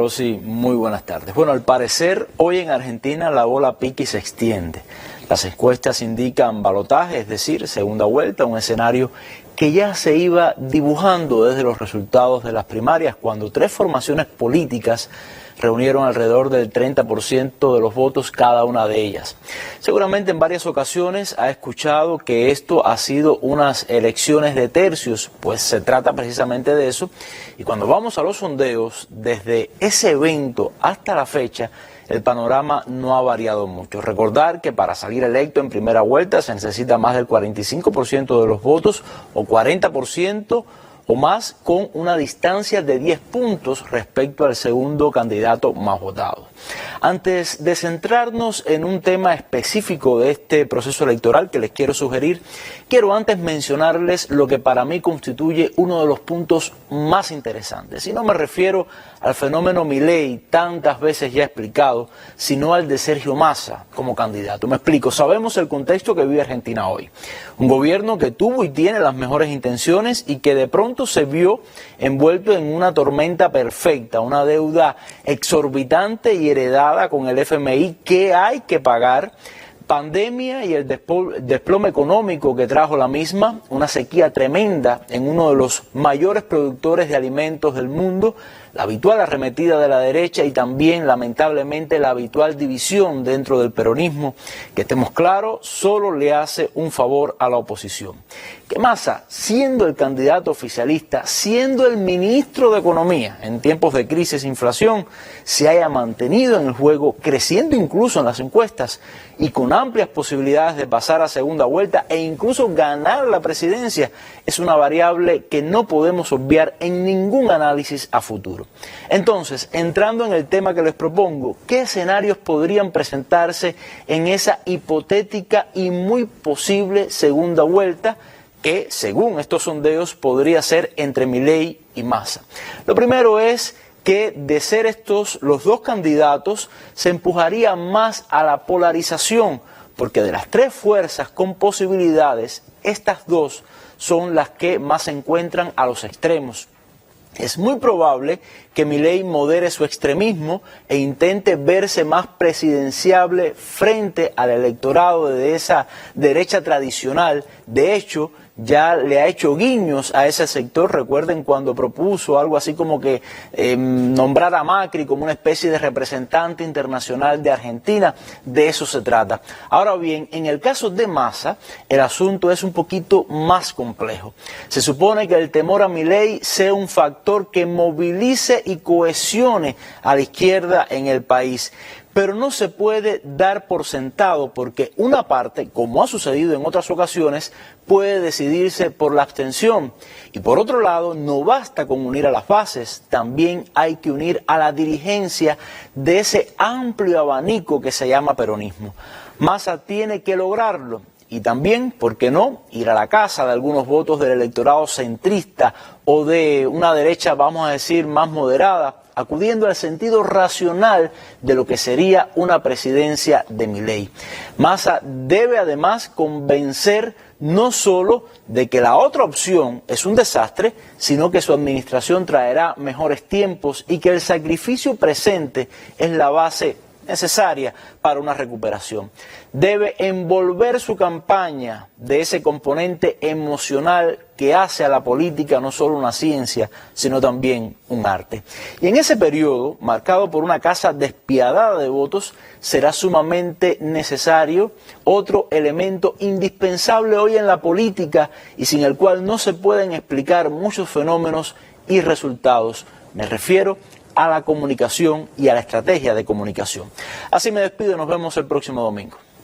Rosy, muy buenas tardes. Bueno, al parecer hoy en Argentina la bola pica y se extiende. Las encuestas indican balotaje, es decir, segunda vuelta, un escenario que ya se iba dibujando desde los resultados de las primarias, cuando tres formaciones políticas reunieron alrededor del 30% de los votos cada una de ellas. Seguramente en varias ocasiones ha escuchado que esto ha sido unas elecciones de tercios, pues se trata precisamente de eso. Y cuando vamos a los sondeos, desde ese evento hasta la fecha, el panorama no ha variado mucho. Recordar que para salir electo en primera vuelta se necesita más del 45% de los votos o 40% o más, con una distancia de 10 puntos respecto al segundo candidato más votado. Antes de centrarnos en un tema específico de este proceso electoral que les quiero sugerir, quiero antes mencionarles lo que para mí constituye uno de los puntos más interesantes. Y no me refiero al fenómeno Milei, tantas veces ya explicado, sino al de Sergio Massa como candidato. Me explico, sabemos el contexto que vive Argentina hoy. Un gobierno que tuvo y tiene las mejores intenciones y que de pronto se vio envuelto en una tormenta perfecta, una deuda exorbitante y heredada con el FMI que hay que pagar, pandemia y el desplome económico que trajo la misma, una sequía tremenda en uno de los mayores productores de alimentos del mundo, la habitual arremetida de la derecha y también, lamentablemente, la habitual división dentro del peronismo, que estemos claros, solo le hace un favor a la oposición. Que Massa, siendo el candidato oficialista, siendo el ministro de Economía en tiempos de crisis e inflación, se haya mantenido en el juego, creciendo incluso en las encuestas y con amplias posibilidades de pasar a segunda vuelta e incluso ganar la presidencia, es una variable que no podemos obviar en ningún análisis a futuro. Entonces, entrando en el tema que les propongo, ¿qué escenarios podrían presentarse en esa hipotética y muy posible segunda vuelta que, según estos sondeos, podría ser entre Milei y Massa? Lo primero es que, de ser estos los dos candidatos, se empujaría más a la polarización, porque de las tres fuerzas con posibilidades, estas dos son las que más se encuentran a los extremos. Es muy probable que Milei modere su extremismo e intente verse más presidenciable frente al electorado de esa derecha tradicional. De hecho, ya le ha hecho guiños a ese sector. Recuerden cuando propuso algo así como que nombrar a Macri como una especie de representante internacional de Argentina. De eso se trata. Ahora bien, en el caso de Massa, el asunto es un poquito más complejo. Se supone que el temor a Milei sea un factor que movilice y cohesione a la izquierda en el país. Pero no se puede dar por sentado, porque una parte, como ha sucedido en otras ocasiones, puede decidirse por la abstención. Y por otro lado, no basta con unir a las bases, también hay que unir a la dirigencia de ese amplio abanico que se llama peronismo. Massa tiene que lograrlo. Y también, ¿por qué no?, ir a la casa de algunos votos del electorado centrista o de una derecha, vamos a decir, más moderada, acudiendo al sentido racional de lo que sería una presidencia de Milei. Massa debe además convencer no solo de que la otra opción es un desastre, sino que su administración traerá mejores tiempos y que el sacrificio presente es la base necesaria para una recuperación. Debe envolver su campaña de ese componente emocional que hace a la política no solo una ciencia, sino también un arte. Y en ese periodo, marcado por una caza despiadada de votos, será sumamente necesario otro elemento indispensable hoy en la política y sin el cual no se pueden explicar muchos fenómenos y resultados. Me refiero a la comunicación y a la estrategia de comunicación. Así me despido y nos vemos el próximo domingo.